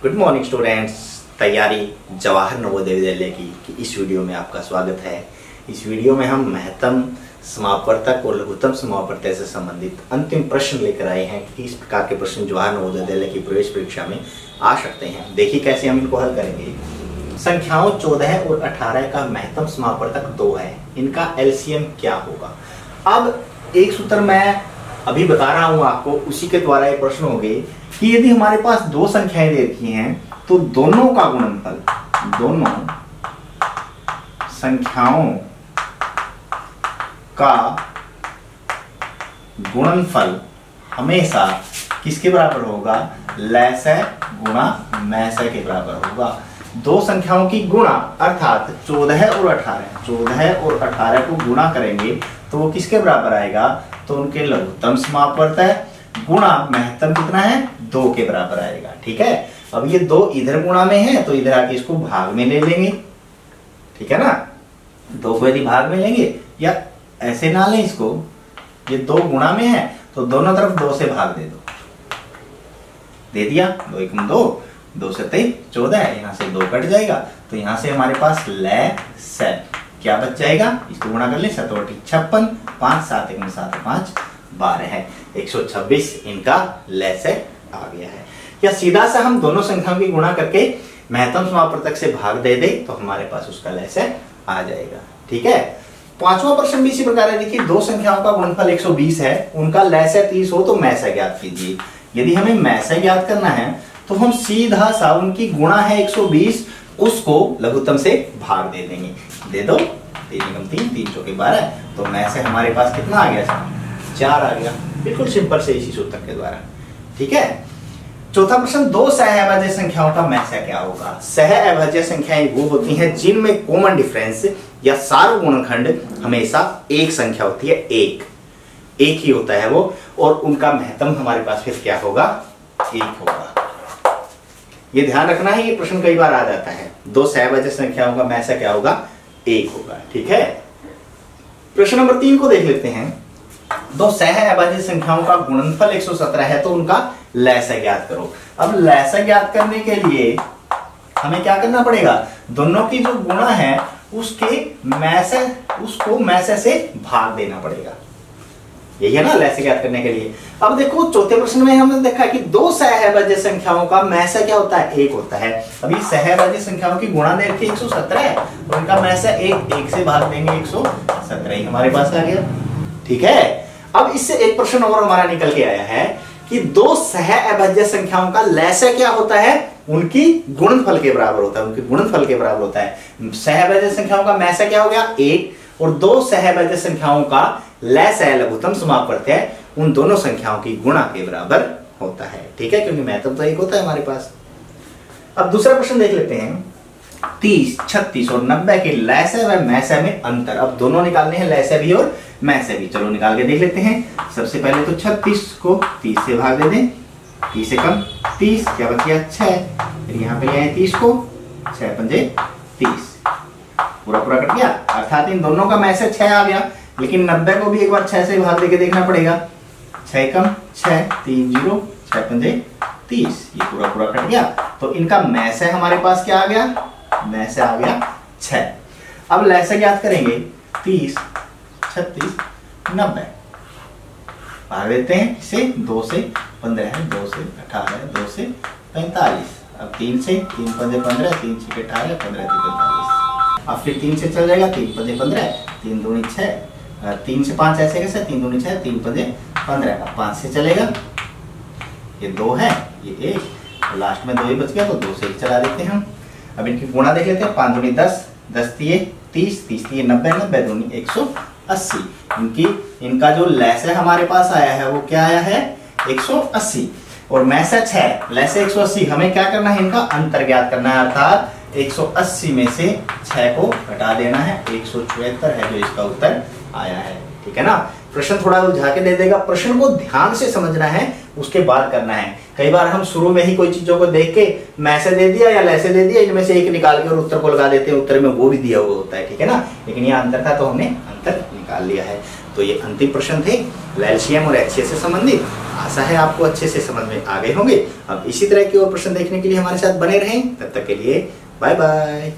Good morning students. तैयारी जवाहर नवोदय विद्यालय की इस वीडियो में आपका स्वागत है। इस वीडियो में हम महत्तम समापवर्तक और लघुत्तम समापवर्तक से संबंधित अंतिम प्रश्न लेकर आए हैं कि इस प्रकार के प्रश्न जवाहर नवोदय विद्यालय की प्रवेश परीक्षा में आ सकते हैं। देखिए कैसे हम इनको हल करेंगे। संख्याओं 14 और 18 का महत्तम समापवर्तक 2 है, इनका एलसीएम क्या होगा। अब एक सूत्र मैं अभी बता रहा हूं आपको, उसी के द्वारा ये प्रश्न हो गए कि यदि हमारे पास दो संख्याएं दे रखी हैं तो दोनों का गुणनफल, दोनों संख्याओं का गुणनफल हमेशा किसके बराबर होगा, लसय गुणा मैसय के बराबर होगा। दो संख्याओं की गुणा अर्थात 14 और 18, 14 और 18 को गुणा करेंगे तो वो किसके बराबर आएगा, तो उनके लघुत्तम समापवर्तक गुणा महत्तम कितना है, 2 के बराबर आएगा। ठीक है, अब ये 2 इधर गुणा में है तो इधर आके इसको भाग में ले लेंगे। ठीक है ना, 2 को यदि भाग में लेंगे या ऐसे ना लें इसको, ये 2 गुणा में है तो दोनों तरफ 2 से भाग दे दो, दे दिया। 2 1 2, 2 से 23 14, यहां से 2 कट जाएगा तो यहां से हमारे पास लसय क्या बच जाएगा, इसको गुणा कर ले, 7 × 56, 5 7 1 7 5 12 है, 126 इनका लसय आ गया है। या सीधा सा हम दोनों संख्याओं की गुणा करके महत्तम समापवर्तक से भाग दे दे तो हमारे पास उसका लसय आ जाएगा। ठीक है, पांचवा प्रश्न भी इसी प्रकार है। देखिए दो संख्याओं का गुणनफल 120 है, उनका लसय 30 हो तो मैसय ज्ञात कीजिए। यदि हमें मैसय ज्ञात करना है तो हम सीधा सा उनकी गुणा है 120, उसको लघुत्तम से भाग दे देंगे। दे दो, 3 × 3 3 × 12, तो मैसय हमारे पास कितना आ गया, 4 आ गया। बिल्कुल सिंपल से इसी सूत्र के द्वारा। ठीक है, चौथा प्रश्न, दो सहअभाज्य संख्याओं का मैसय क्या होगा। सहअभाज्य संख्याएं वो होती हैं जिनमें कॉमन डिफरेंस या सार्वगुणनखंड हमेशा एक संख्या होती है, एक ही होता है वो, और उनका महत्तम हमारे पास फिर क्या होगा, 1 होगा। ये ध्यान रखना है, ये प्रश्न कई बार आ जाता है। दो सहअभाज्य संख्याओं का मैसय क्या होगा, 1 होगा। ठीक है, प्रश्न नंबर 3 को देख लेते हैं। दो सहअभाज्य संख्याओं का गुणनफल 117 है तो उनका लसय ज्ञात करो। अब लसय ज्ञात करने के लिए हमें क्या करना पड़ेगा, दोनों की जो गुणा है उसके मैसय, उसको मैसय से भाग देना पड़ेगा। यही है ना लसय ज्ञात करने के लिए। अब देखो चौथे प्रश्न में हमने देखा कि दो सहअभाज्य संख्याओं का मैसय क्या होता है, 1 होता है। अभी सहअभाज्य संख्याओं की गुणा दे रखी 117 है और उनका मैसय 1 से भाग देंगे, 117 ही हमारे पास आ गया। ठीक है, अब इससे एक प्रश्न और हमारा निकल के आया है कि दो सहअभाज्य संख्याओं का लसय क्या होता है, उनकी गुणनफल के बराबर होता है, उनके गुणनफल के बराबर होता है। सहअभाज्य संख्याओं का मैसय क्या हो गया, 1, और दो सहअभाज्य संख्याओं का लसय लघुत्तम समापवर्तक उन दोनों संख्याओं की गुणा के बराबर होता है। ठीक है, क्योंकि महत्तम तो 1 होता है हमारे पास। अब दूसरा प्रश्न देख लेते हैं। 30, 36 और 90 के लसय व मैसय में अंतर। अब दोनों निकालने हैं, लसय भी और मैसय भी। चलो निकाल के देख लेते हैं। सबसे पहले तो 36 को 30 से भाग दे दें, 30 से कम 30, क्या बच गया 6। फिर यहाँ पे ले आए 30 को, 6 पंजे 30, पूरा कट गया। अर्थात इन दोनों का मैसय 6 आ गया, लेकिन 90 को भी एक बार 6 से भाग देके देखना पड़ेगा। 6 कम 6, 3 0, 6 पंजे 30, ये पूरा कट गया। तो इनका मैसय हमारे पास क्या आ गया, मैसय आ गया 6। अब लसय ज्ञात करेंगे, 30 36 90 भाग देते हैं इसे, 2 से 15 है, 2 से 18 है, 2 से 45। अब 3 से 3 पंजे 15, 3 6 18, 15 3 45। अब फिर 3 से चल जाएगा, 3 पंजे 15, 3 दूनी 6, 3 से 5 ऐसे कैसे, 3 दूनी 6, 3 पंजे 15। अब 5 से चलेगा, ये 2 है, ये 1, लास्ट में 2 ही बच गया तो 2 से ही चला देते हैं हम। अब इनकी गुणा देख लेते हैं। 5 दूनी 10, 10 तिये 30, 30 तिये 90, 90 दूनी 180। इनका जो लसय हमारे पास आया है वो क्या आया है, 180, और मैसय 6, लसय 180। हमें क्या करना है, इनका अंतर ज्ञात करना है, अर्थात 180 में से 6 को घटा देना है, 176 है जो इसका उत्तर आया है। ठीक है ना, प्रश्न थोड़ा उलझा के दे देगा, प्रश्न को ध्यान से समझना है, उसके बाद करना है। कई बार हम शुरू में ही कोई चीजों को देख के मैसय दे दिया या लसय दे दिया, इनमें से एक निकाल के और उत्तर को लगा देते हैं, उत्तर में वो भी दिया हुआ होता है। ठीक है ना, लेकिन यहाँ अंतर था तो हमने अंतर निकाल लिया है। तो ये अंतिम प्रश्न थे एलसीएम और एचसीएफ से संबंधित। आशा है आपको अच्छे से समझ में आ गए होंगे। अब इसी तरह के और प्रश्न देखने के लिए हमारे साथ बने रहें। तब तक के लिए बाय बाय।